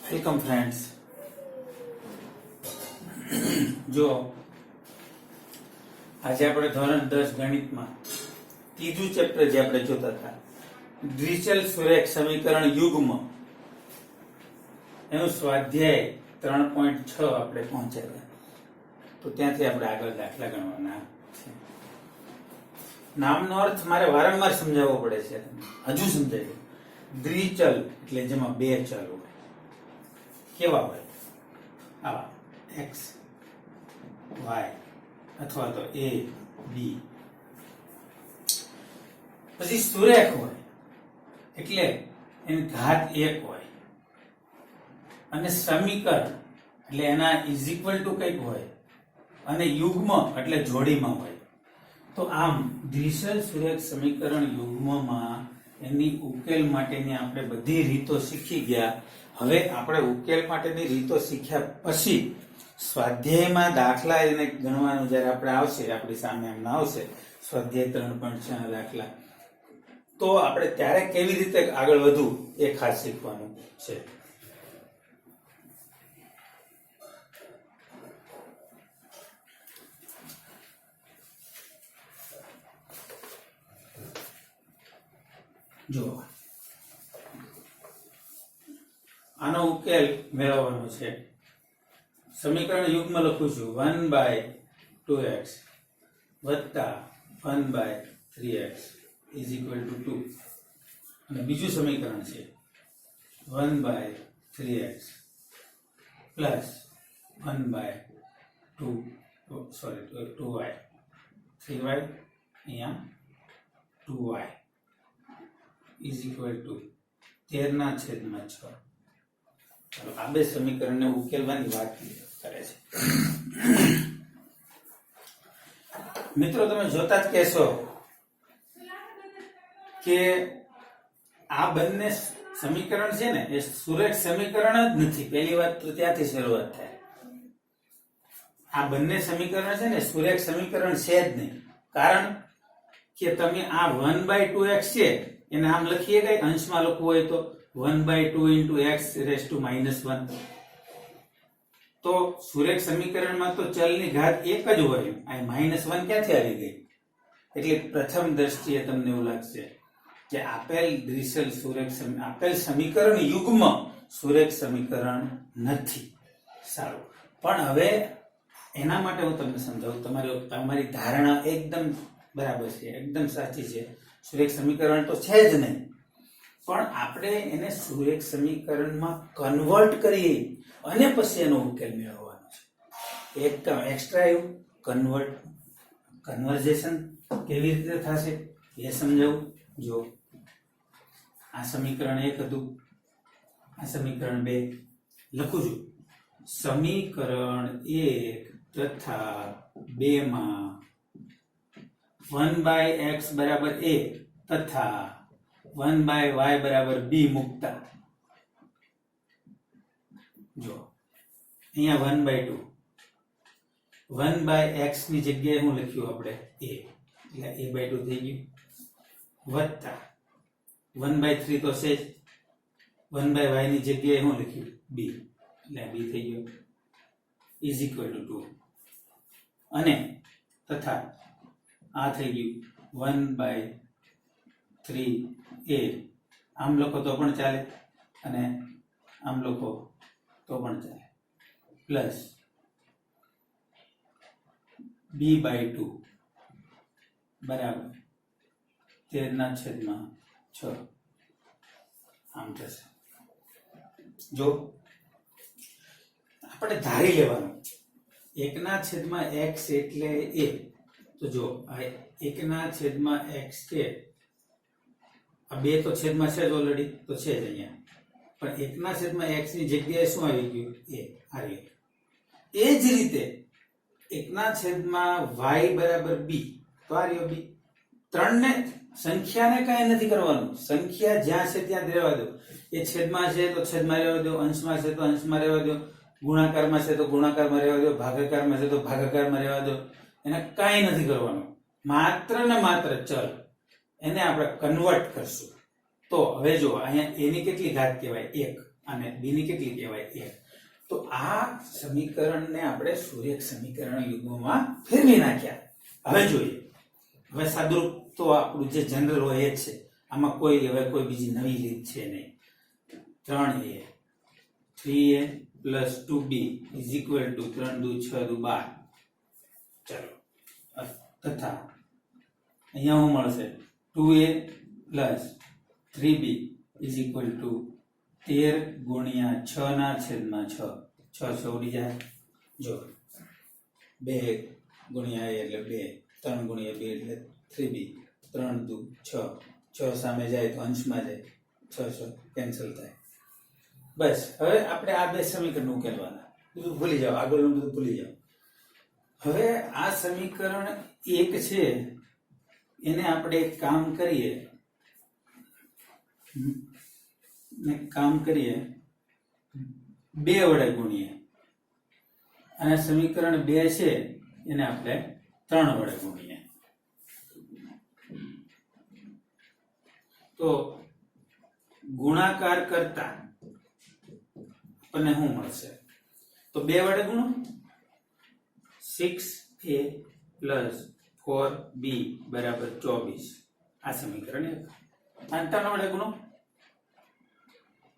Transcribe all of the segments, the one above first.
Welcome friends. જો આજે આપણે ધોરણ 10 ગણિતમાં ત્રીજું ચેપ્ટર જે આપણે જોતા હતા, દ્વિચલ-સુરેખ સમીકરણ યુગ્મ, એનું સ્વાધ્યાય 3.6 આપણે પહોંચ્યા. તો ત્યાંથી આપણે આગળ દાખલા ગણવાના છે. નામનો અર્થ મારે વારંવાર સમજાવવો પડે છે, હજુ સમજાય. દ્વિચલ એટલે જેમાં બે ચલ હોય. કેવા હોય? આવા x y અથવા તો a b. પછી સુરેખ હોય એટલે એની ઘાત 1 હોય, અને સમીકરણ એટલે એના ઇઝ ઇક્વલ ટુ કંઈક હોય, અને યુગ્મ એટલે જોડીમાં હોય. તો આમ દ્વિચલ સુરેખ સમીકરણ યુગ્મમાં એની ઉકેલ માટેની આપણે બધી રીતો શીખી ગયા. હવે આપણે ઉકેલ માટેની રીતો શીખ્યા પછી સ્વાધ્યાયમાં દાખલા એને ગણવાનું જ્યારે આપણે આવશે, આપણી સામે એમના આવશે સ્વાધ્યાય 3.6 ના દાખલા, તો આપણે ત્યારે કેવી રીતે આગળ વધવું એ ખાસ શીખવાનું છે. જો આનો ઉકેલ મેળવવાનો છે. સમીકરણ યુગ્મ લખું છું 1/2x વત્તા 1/3x ઇઝ ઇક્વલ ટુ 2. અને બીજું સમીકરણ છે 1/3x પ્લસ 1/2 2y 3y અહીંયા 2y ઇઝ ઇક્વલ ટુ 13/6. આ બે સમીકરણને ઉકેલવાની વાત કરે છે. મિત્રો, તમે જોતા જ કહેશો કે આ બંને સમીકરણ છે ને એ સુરેખ સમીકરણ જ નથી. પહેલી વાત તો ત્યાંથી શરૂઆત થાય. આ બંને સમીકરણ છે ને સુરેખ સમીકરણ છે જ નહીં. કારણ કે તમે આ 1/2x છે એને આમ લખીએ, કઈ અંશમાં લખવું હોય તો 1/2 x raised to -1. તો સુરેખ સમીકરણમાં તો ચલની ઘાત 1 જ હોય. આ -1 ક્યાંથી આવી ગઈ? એટલે પ્રથમ દ્રષ્ટિએ તમને એવું લાગશે કે આપેલ દ્વિચલ સુરેખ આપેલ સમીકરણ યુગ્મ સુરેખ સમીકરણ નથી. સારું, પણ હવે એના માટે હું તમને સમજાવું. તમારી ધારણા એકદમ બરાબર છે, એકદમ સાચી છે. સુરેખ સમીકરણ તો છે જ નહીં, પણ આપણે એને સુરેખ સમીકરણમાં કન્વર્ટ કરીએ અને પછી એનો ઉકેલ મેળવવાનો છે. એક એક્સ્ટ્રા એવું કન્વર્ઝેશન કેવી રીતે થશે એ સમજાવું. જો આ સમીકરણ 1 હતું, આ સમીકરણ 2 લખું છું. સમીકરણ 1 તથા 2 માં 1/x બરાબર a તથા 1/y બરાબર b મૂકતા, જો અહીંયા 1/2 1/x ની જગ્યાએ હું લખ્યું આપણે a, એટલે a/2 થઈ ગયું, વત્તા 1/3 તો છે જ, 1/y ની જગ્યાએ હું લખ્યું b, એટલે b થઈ ગયું, ઇઝ ઇક્વલ ટુ 2. અને તથા આ થઈ ગયું 1/3a. આમ લખો તો પણ ચાલે અને આમ લખો તો પણ ચાલે, પ્લસ b/2 બરાબર 13/6 આમ થશે. જો આપણે ધારી લેવાનું 1/x એટલે a. તો જો આ 1/x કે આ 2 તો છેદમાં છે જ ઓલરેડી, તો છે જ અહીંયા, પણ 1/x ની જગ્યાએ શું આવી ગયું? a આવી ગયું. એ જ રીતે 1/y બરાબર b, તો આ રહ્યો b. ત્રણને સંખ્યાને કાંઈ નથી કરવાનું, સંખ્યા જ્યાં છે ત્યાં રહેવા દો. એ છેદમાં છે તો છેદમાં રહેવા દો, અંશમાં છે તો અંશમાં રહેવા દો, ગુણાકારમાં છે તો ગુણાકારમાં રહેવા દો, ભાગાકારમાં છે તો ભાગાકારમાં રહેવા દો. એને કાંઈ નથી કરવાનું, માત્ર ને માત્ર ચલ એને આપણે કન્વર્ટ કરશું. તો હવે જો અહીંયા એની કેટલી ઘાત કહેવાય? 1. અને બી ની કેટલી કહેવાય 1. તો આ સમીકરણને આપણે સુરેખ સમીકરણ યુગ્મમાં ફેરવી નાખ્યા. હવે જોઈએ, હવે સાદુરૂપ તો આપણું જે જનરલ હોય એ જ છે, આમાં કોઈ બીજી નવી રીત છે નહીં. 3a 3a plus 2b is equal to 3 દુ 6 દુ 12. ચલો, તથા અહીંયા શું મળશે? 2a plus 3b is equal to 13 ગુણ્યા 6 ના છેદમાં 6. 6 6 ઉડી જાય. જો 2 ગુણ્યા a એટલે 2, 3 ગુણ્યા 2 એટલે 3b, 3 દુ 6, 6 સામે જાય તો અંશમાં જાય, 6 કેન્સલ થાય. બસ, હવે આપણે આ બે સમીકરણ ઉકેલવાના. બધું ભૂલી જાઓ, આગળનું બધું ભૂલી જાઓ. હવે આ સમીકરણ 1 છે એને આપણે એક કામ કરીએ, 2 વડે ગુણીએ, અને સમીકરણ 2 છે એને આપણે 3 વડે ગુણીએ. તો ગુણાકાર કરતા આપણને શું મળશે? તો 2 વડે ગુણો, 6a પ્લસ 4b બરાબર 24. આ સમીકરણ 1. અને 3 વડે ગુણો,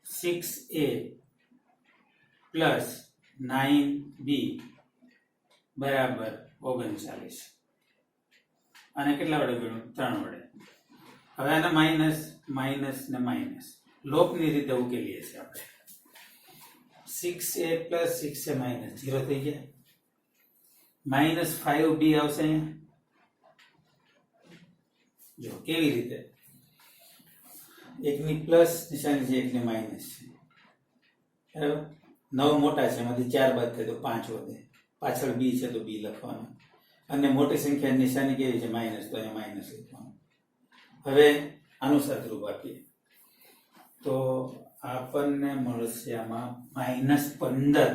6a પ્લસ 9b બરાબર 39. અને કેટલા વડે ગુણો? 3 વડે. હવે આના માઇનસ માઇનસ ને માઇનસ લોપની રીતે ઉકેલીએ છીએ આપણે. 6a પ્લસ 6a માઇનસ 0 થઈ ગયા. માઇનસ 5b આવશે અહીંયા. જો કેવી રીતે? એકની પ્લસ નિશાની છે, એકની માઇનસ છે. બરાબર, 9 મોટા છે, એમાંથી 4 બાદ થાય તો 5 વધે. પાછળ b છે તો b લખવાનું, અને મોટી સંખ્યાની નિશાની કેવી છે? માઇનસ, તો અહીંયા માઇનસ લખવાનું. હવે આનું સાદુરૂપ આપીએ તો આપણને મળશે આમાં -15.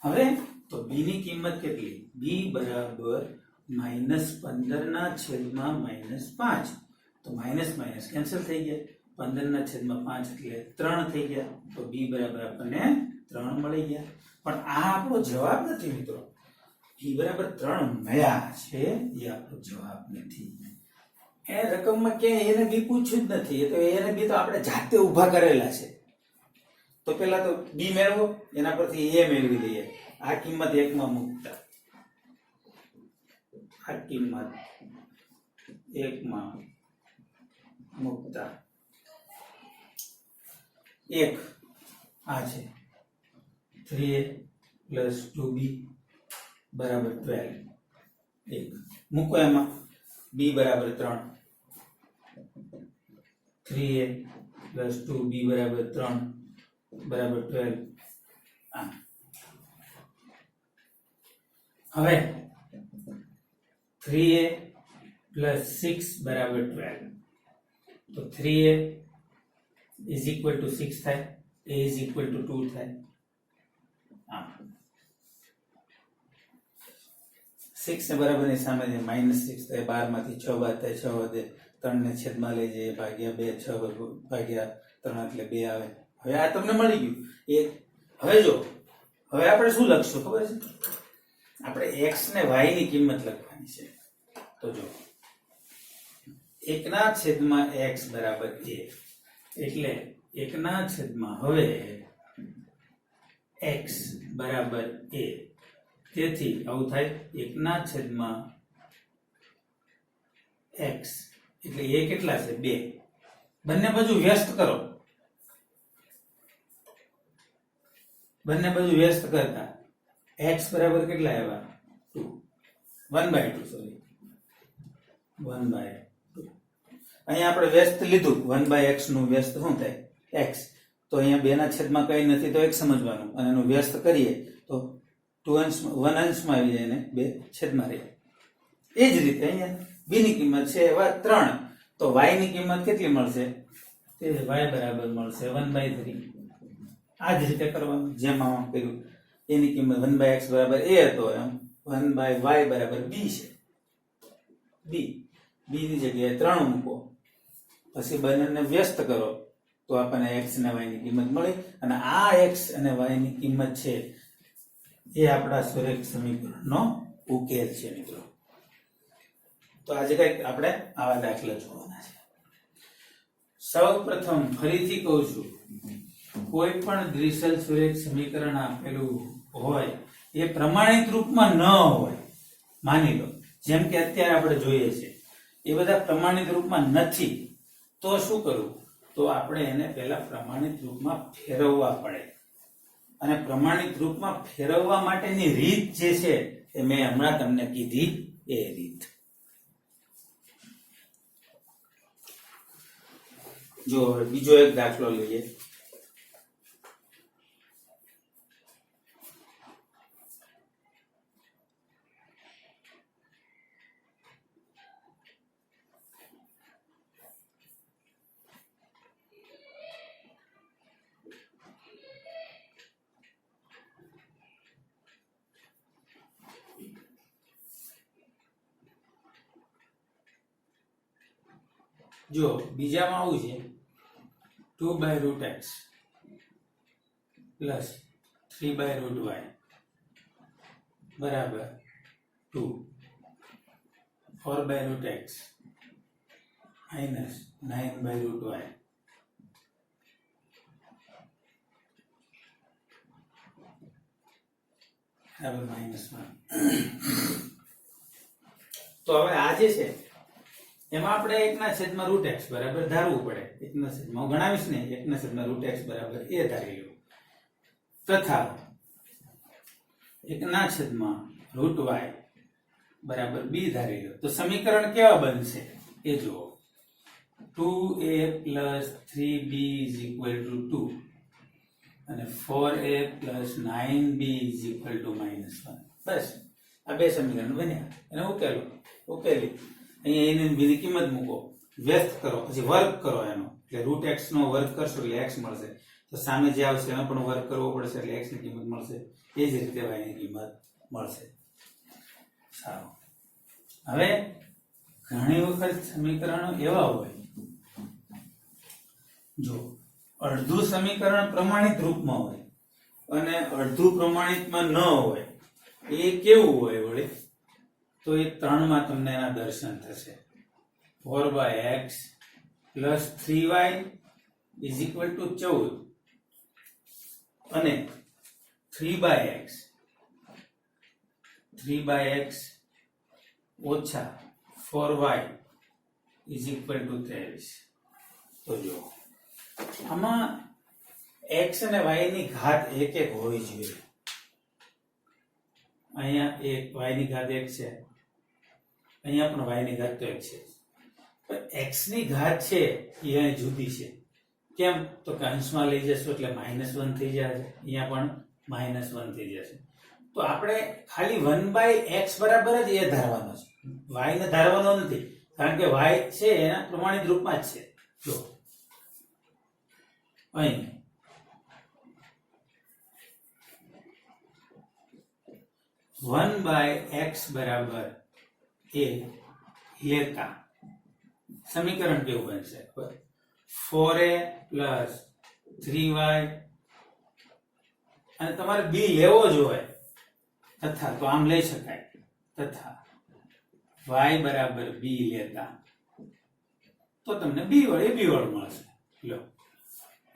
હવે તો b ની કિંમત કેટલી? b બરાબર -15 ના છેદમાં -5. તો માઇનસ માઇનસ કેન્સલ થઈ ગયા. 15 ના છેદમાં 5 એટલે 3 થઈ ગયા. તો b બરાબર આપણને 3 મળી ગયા. પણ આ આપણો જવાબ નથી મિત્રો. b બરાબર 3 મળ્યા છે એ આપણો જવાબ નથી. એ રકમમાં ક્યાંય એને બી પૂછ્યું જ નથી. તો એને બી તો આપણે જાતે ઊભા કરેલા છે. તો પેલા તો બી મેળવો, એના પરથી એ મેળવી લઈએ. આ કિંમત 1 માં મૂકતા, આ કિંમત 1 માં મૂકતા 1 આ છે 3a પ્લસ 2b બરાબર 12. 1 મૂકો એમાં, b બરાબર 3, 3a પ્લસ 2b બરાબર 3 બરાબર 12. હવે 3a પ્લસ 6 બરાબર 12. તો 3a ઇઝ ઇક્વલ ટુ 6 થાય, a ઇઝ ઇક્વલ ટુ 2 થાય. 6 ને બરાબર ની સામે -6 થાય, 12 માંથી 6 બાદ થાય, 6 વધે, 3 ને છેદમાં લઈ જઈએ, ભાગ્યા 2, 6 ભાગ્યા 3 એટલે 2 આવે. હવે આ તમને મળી ગયું. હવે જો, હવે આપણે શું લખશું ખબર છે? આપણે x ને y ની કિંમત લખવાની છે. તો જો 1 ના છેદમાં x બરાબર a, એટલે 1 ના છેદમાં હવે x બરાબર a. તેથી આવું થાય 1 ના છેદમાં x એટલે a કેટલા છે? 2. બંને બાજુ વ્યસ્ત કરો. બંને બાજુ વ્યસ્ત કરતા x બરાબર કેટલા આવ્યા? 2. 1/2 સોરી, 1/2. અહીંયા આપણે વ્યસ્ત લીધું. 1/x નું વ્યસ્ત શું થાય? x. તો અહીંયા 2 ના છેદમાં કઈ નથી તો x સમજવાનું, અને એનું વ્યસ્ત કરીએ તો 1 અંશમાં આવી જાય ને 2 છેદમાં રહે. એ જ રીતે અહીંયા b ની કિંમત છે 3. તો y ની કિંમત કેટલી મળશે? તે y બરાબર મળશે 1/3. આ જ રીતે કરવાનું જેમ આમાં કર્યું. એની કિંમત 1/x બરાબર a હતો, એમ 1/y બરાબર b છે. b ની જગ્યાએ 3 મૂકો, પછી બંનેને વ્યસ્ત કરો તો આપણને x અને y ની કિંમત મળી અને આ x અને y ની કિંમત છે એ આપણા સુરેખ સમીકરણનો ઉકેલ છે મિત્રો. તો આજે કઈક આપણે આવા દાખલા જોવાના છે. સૌપ્રથમ ફરીથી કહું છું, કોઈ પણ દ્વિસલ સુરેખ સમીકરણ આપેલું હોય એ પ્રમાણિત રૂપમાં ન હોય, માની લો જેમ કે અત્યારે આપણે જોઈએ છે એ બધા પ્રમાણિત રૂપમાં નથી, તો શું કરવું? તો આપણે એને પહેલા પ્રમાણિત રૂપમાં ફેરવવા પડે અને પ્રમાણિત રૂપમાં ફેરવવા માટેની રીત જે છે એ મેં હમણાં તમને કીધી એ રીત. જો બીજો એક દાખલો લઈએ. જો બીજામાં આવું છે 2/√x પ્લસ 3/√y બરાબર 2, 4/√x માઇનસ 9/√y બરાબર -1. તો હવે આ જે છે એમાં આપણે 1/√x બરાબર ધારવું પડે. 1/, હું ગણાવીશ ને, 1/√x બરાબર a ધારી લો તથા 1/√y બરાબર b ધારી લો. તો સમીકરણ કેવા બનશે એ જુઓ. 2a + 3b = 2 અને 4a + 9b = -1. બસ આ બે સમીકરણ બન્યા. એને ઉકેલી અહીંયા એની બીજી કિંમત મૂકો, વ્યસ્ત કરો, પછી વર્ગ કરો એનો, એટલે √x નો વર્ગ કરશો એટલે x મળશે. તો સામે જે આવશે એનો પણ વર્ગ કરવો પડશે એટલે x ની કિંમત મળશે. એ જ રીતે y ની કિંમત મળશે. સારું. હવે ઘણી વખત સમીકરણો એવા હોય, જો અડધું સમીકરણ પ્રમાણિત રૂપમાં હોય અને અડધું પ્રમાણિતમાં ન હોય. એ કેવું હોય વળી? તો એ 3 માં તમને એના દર્શન થશે. 4/x + 3y = 14 અને 3/x ઓછા 4y = 23. તો જો આમાં x અને y ની ઘાત એક એક હોવી જોઈએ. અહીંયા એક y ની ઘાત 1 છે, અહીંયા પણ y ની ઘાત તો 1 છે, પણ x ની ઘાત છે એ અહીં જુદી છે. કેમ? તો કે અંશમાં લઈ જશો એટલે -1 થઈ જશે, અહીંયા પણ -1 થઈ જશે. તો આપણે ખાલી 1/x બરાબર જ એ ધારવાનો છે, y ને ધારવાનો નથી, કારણ કે y છે એના પ્રમાણિત રૂપમાં જ છે. જો અહીં 1/x બરાબર એ લેતા સમીકરણ કેવું બનશે? 4a + 3y અને તમારે b લેવો જ હોય તથા, તો આમ લઈ શકાય, તથા y બરાબર b લેતા તો તમને b વડે મળશે. લો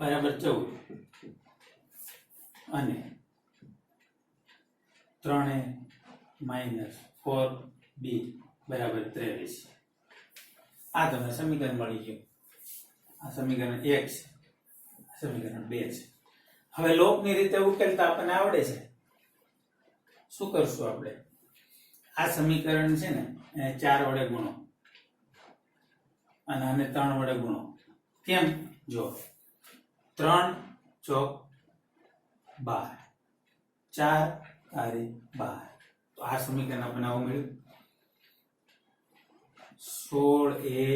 બરાબર 14 અને 3a - 4b બરાબર 23. આ તમને સમીકરણ મળી ગયું. આ સમીકરણ 1 છે, આ સમીકરણ 2 છે. હવે લોકની રીતે ઉકેલતા આપણને આવડે છે. શું કરશું આપણે? આ સમીકરણ છે ને એને 4 વડે ગુણો અને આને 3 વડે ગુણો. કેમ? જો 3 ચોક 12, 4 તારી 12. તો આ સમીકરણ આપણને આવું મળ્યું. 16a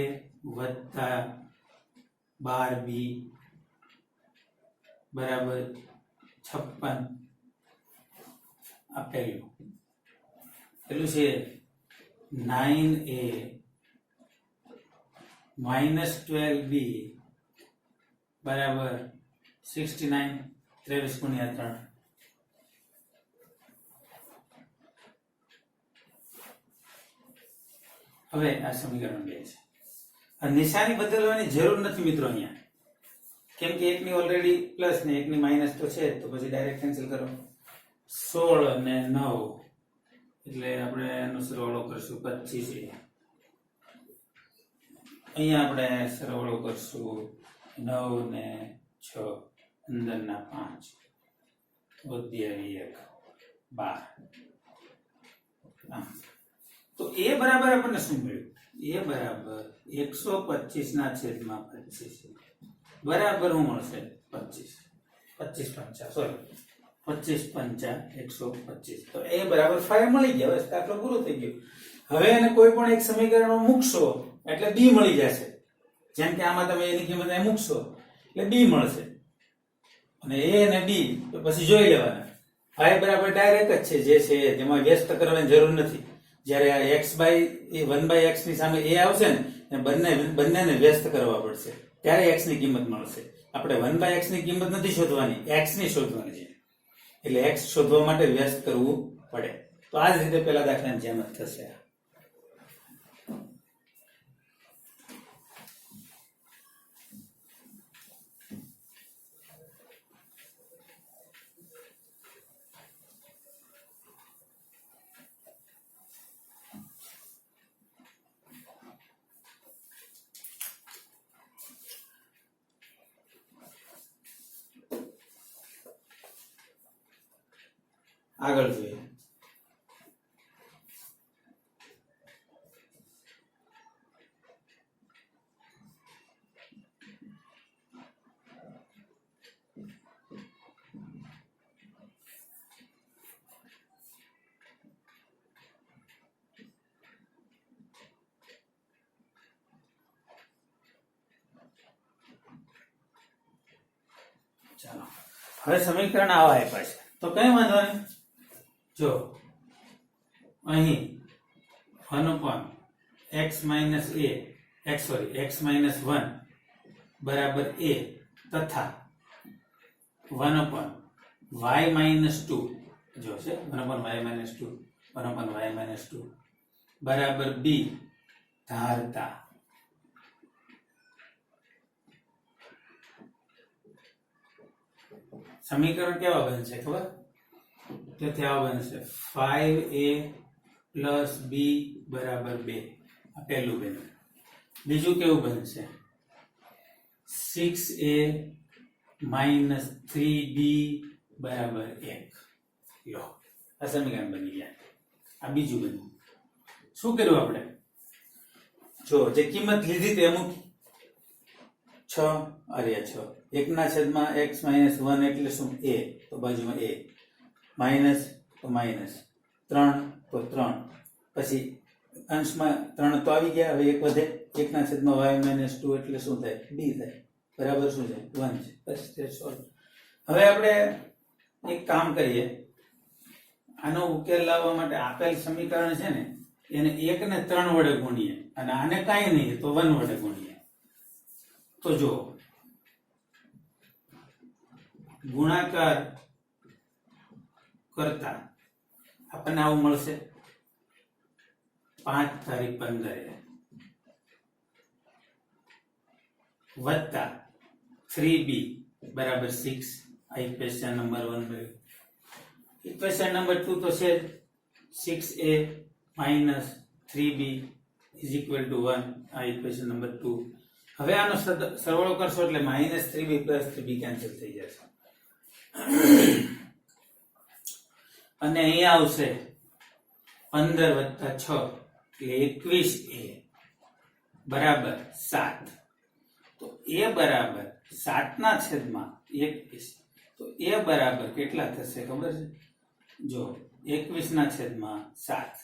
+ 12b બરાબર 56. આ પહેલું છે 9a - 12b બરાબર 69 23 ગુણ્યા 3. હવે આ સમીકરણ 2 છે. આ નિશાની બદલવાની જરૂર નથી મિત્રો અહીંયા, કેમ કે એકની ઓલરેડી પ્લસ ને એકની માઇનસ તો છે, તો પછી ડાયરેક્ટ કેન્સલ કરો. 16 અને 9 એટલે આપણે એનો સરવાળો કરશું 25. અહીંયા આપણે સરવાળો કરશું 9 ને 6 અંદરના 5 વધ્યા 1 12. તો એ બરાબર આપણને શું મળ્યું? એ બરાબર 125 ના છેદમાં 25 બરાબર શું મળશે? 25 સોરી 25 પંચા 125. તો એ બરાબર 5 મળી ગયા. બસ દાખલો પૂરો થઈ ગયો. હવે એને કોઈ પણ એક સમીકરણમાં મૂકશો એટલે b મળી જશે. જેમ કે આમાં તમે એની કિંમત અહીં મૂકશો એટલે b મળશે, અને a અને b તો પછી જોઈ લેવાના. 5 બરાબર ડાયરેક્ટ જ છે, જે છે તેમાં વ્યસ્ત કરવાની જરૂર નથી. જ્યારે આ x બાય 1/x ની સામે a આવશે ને, બંનેને વ્યસ્ત કરવા પડશે, ત્યારે x ની કિંમત મળશે. આપણે 1/x ની કિંમત નથી શોધવાની, x ની શોધવાની છે. એટલે x શોધવા માટે વ્યસ્ત કરવું પડે. તો આ જ રીતે પેલા દાખલાની જેમ જ થશે. આગળ જોઈએ. ચાલો, હવે સમીકરણ આવા આપ્યા છે, તો કઈ વાંધો નહીં. જો અહીં 1/x minus a બરાબર a તથા 1/y minus 2 જો છે 1/y minus 2 બરાબર b ધારતા સમીકરણ કેવા બનશે ખબર? તેથી આ બનશે 5a plus b બરાબર 2. આ પહેલું બન્યું. બીજું કેવું બનશે? 6a minus 3b બરાબર 1. લો, આ સમીકરણ બની ગયા. આ બીજું બન્યું. શું કર્યું આપણે? જો જે કિંમત લીધી તે મૂકી 6 1 ના છેદમાં x minus 1 એટલે શું? a. તો બાજુમાં a માઇનસ તો માઇનસ 3 તો 3 પછી અંશમાં 3 તો આવી ગયા. હવે એક વધે 1 ના છેદમાં y minus 2 એટલે શું થાય? b થાય. બરાબર શું છે? 1 છે. બસ તે સોલ્વ. હવે આપણે એક કામ કરીએ. આનો ઉકેલ લાવવા માટે આપેલ સમીકરણ છે ને, એને 1 ને 3 વડે ગુણીએ અને આને કાંઈ નહીં તો 1 વડે ગુણીએ. તો જો ગુણાકાર કરતા આપણને આવું મળશે 5 તારીખ 15 વત્તા 3b બરાબર 6. આ ઇક્વેશન નંબર 1 મળ્યું. ઇક્વેશન નંબર 2 તો છે 6a minus 3b is equal to 1. આ ઇક્વેશન નંબર 2. હવે આનો સરવાળો કરશો એટલે -3b plus 3b કેન્સલ થઈ જશે અને અહીંયા આવશે 15 વત્તા 6 એટલે 21a બરાબર 7. તો a બરાબર 7 ના છેદમાં 21. તો a બરાબર કેટલા થશે ખબર છે? જો 21 ના છેદમાં 7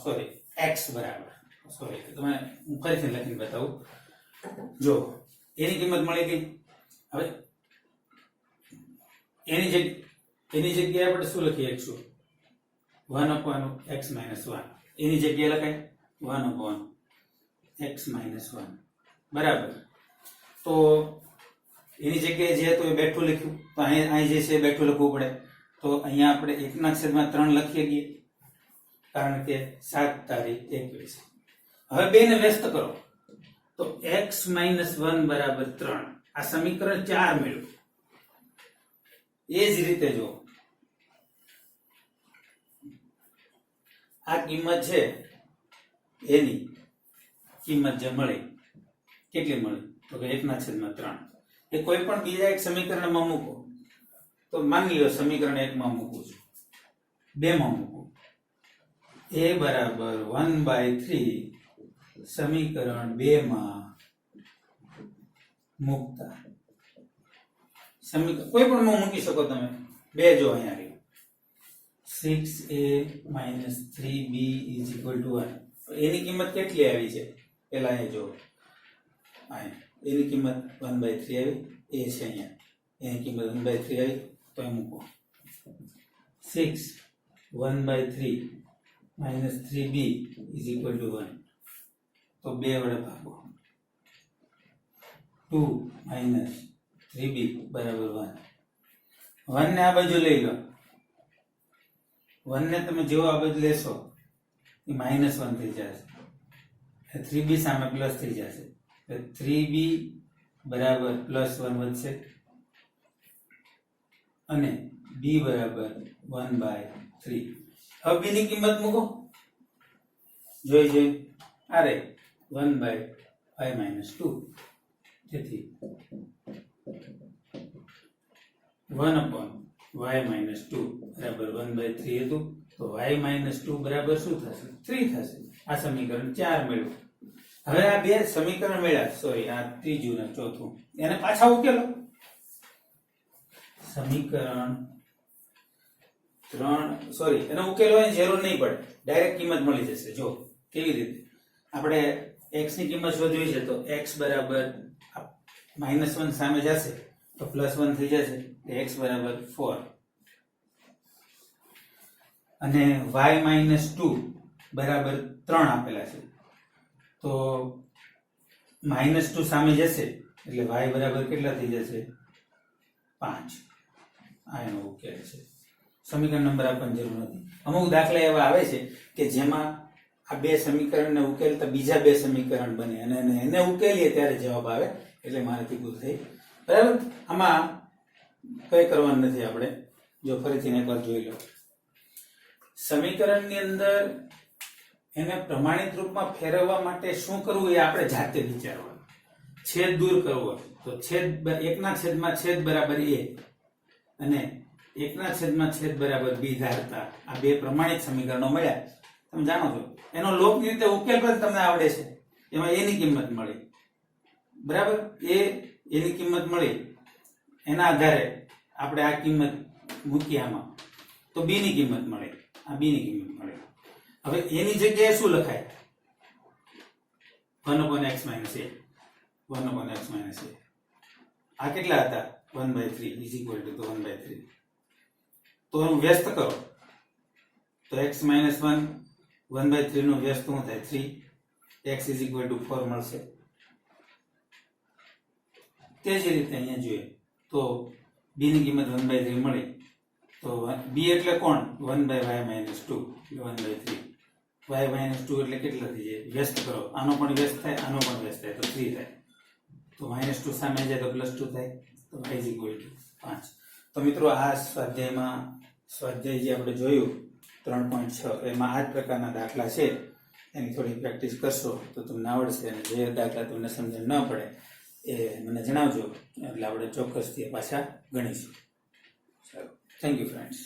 સોરી x બરાબર સોરી તમે હું ફરીથી લખીને બતાવું. જો એની કિંમત મળી ગઈ. હવે એની જગ્યાએ આપણે શું લખીએ? 1/x minus 1. એની જગ્યાએ લખાય 1/x minus 1 બરાબર. તો તો એની જગ્યાએ જે હતું એ બેઠું લખ્યું, તો અહીં જે છે એ બેઠું લખવું પડે. તો અહીંયા આપણે 1/3 લખીએ ગઈએ, કારણ કે 7 તારીખ 21. હવે બેને વ્યસ્ત કરો તો x - 1 બરાબર 3. આ સમીકરણ 4 મેળવ્યું. એ જ રીતે જો આ કિંમત છે એની કિંમત જે મળી, કેટલી મળી તો કે 1/3. એ કોઈ પણ બીજા એક સમીકરણમાં મૂકો, તો માની લો સમીકરણ 1 માં મૂકું છું, 2 માં મૂકું, a બરાબર 1/3 સમીકરણ 2 માં મૂકતા સમીકરણ કોઈ પણ માં મૂકી શકો તમે. 2 જો અહીંયા આવ્યું 6a - 3b = 1. એની કિંમત કેટલી આવી છે પેલા અહીંયા જો, એની કિંમત 1/3 આવી, એ છે અહીંયા, એની કિંમત 1/3 આવી, તો એ મૂકો. 6 1/3 - 3b = 1, તો 2 વડે ભાગો. 2 - 3b બરાબર 1. 1 ને આ બાજુ લઈ લો, 1 ને તમે જેવો આ બાજુ લેશો એ -1 થઈ જશે, 3b સામે પ્લસ થઈ જશે, 3b બરાબર +1 વધશે અને b બરાબર 1/3. હવે b ની કિંમત મૂકો, જોઈ અરે 1/y-2. તેથી 1/y-2 બરાબર 1/3 હતું, તો y-2 બરાબર શું થશે? 3 થશે. આ સમીકરણ 4 મેળવ્યું. હવે આ બે સમીકરણ મળ્યા, સોરી આ ત્રીજું ને ચોથું, એને પાછા ઉકેલો. સમીકરણ 3 સોરી એને ઉકેલવાની જરૂર નહીં પડે, ડાયરેક્ટ કિંમત મળી જશે. જો કેવી રીતે, આપણે x ની કિંમત શોધવી છે તો x બરાબર -1 સામે જશે તો +1 થઈ જશે, x બરાબર 4 અને y-2 બરાબર 3 આપેલા છે, તો -2 સામે જશે એટલે y બરાબર કેટલા થઈ જશે? 5. આ એનો ઉકેલ છે. સમીકરણ નંબર આપવાની જરૂર નથી. અમુક દાખલા એવા આવે છે કે જેમાં આ બે સમીકરણને ઉકેલતા બીજા બે સમીકરણ બને અને એને ઉકેલીએ ત્યારે જવાબ આવે, એટલે મારાથી ભૂલ થઈ. બરાબર, આમાં કઈ કરવાનું નથી આપણે. જો ફરીથી એકવાર જોઈ લો, સમીકરણની અંદર એને પ્રમાણિત રૂપમાં ફેરવવા માટે શું કરવું એ આપણે જાતે વિચારવાનું. છેદ દૂર કરવો તો છેદ 1/છેદ બરાબર a અને 1/છેદ બરાબર b ધારતા આ બે પ્રમાણિત સમીકરણો મળ્યા. તમે જાણો છો એનો લોક રીતે ઉકેલ પણ તમને આવડે છે. એમાં a ની કિંમત મળી, બરાબર, એની કિંમત મળી, એના આધારે આપણે આ કિંમત મૂકી આમાં, તો b ની કિંમત મળે, આ b ની કિંમત મળે. હવે એની જગ્યાએ શું લખાય? 1/x - a, 1/x - a. આ કેટલા હતા? 1/3 = 1/3. તો એનું વ્યસ્ત કરો તો x - 1 1/3 નો વ્યસ્ત શું થાય? 3. x = 4 મળશે. તે જ રીતે અહીંયા જોઈએ તો b ની કિંમત 1/3 મળી, તો b એટલે કોણ? 1/y-2 1/3. y-2 એટલે કેટલા થઈ જાય? વ્યસ્ત કરો, આનો પણ વ્યસ્ત થાય, આનો પણ વ્યસ્ત થાય, તો 3 થાય. તો -2 સામે જાય તો +2 થાય, તો y = 5. તો મિત્રો આ સ્વાધ્યાય જે આપણે જોયું 3.6 એમાં આ જ પ્રકારના દાખલા છે. એની થોડી પ્રેક્ટિસ કરશો તો તમને આવડશે, અને જે દાખલા તમને સમજણ ન પડે એ મને જણાવજો, એટલે આપણે ચોક્કસથી પાછા ગણીશું. ચાલો, થેન્ક યુ ફ્રેન્ડ્સ.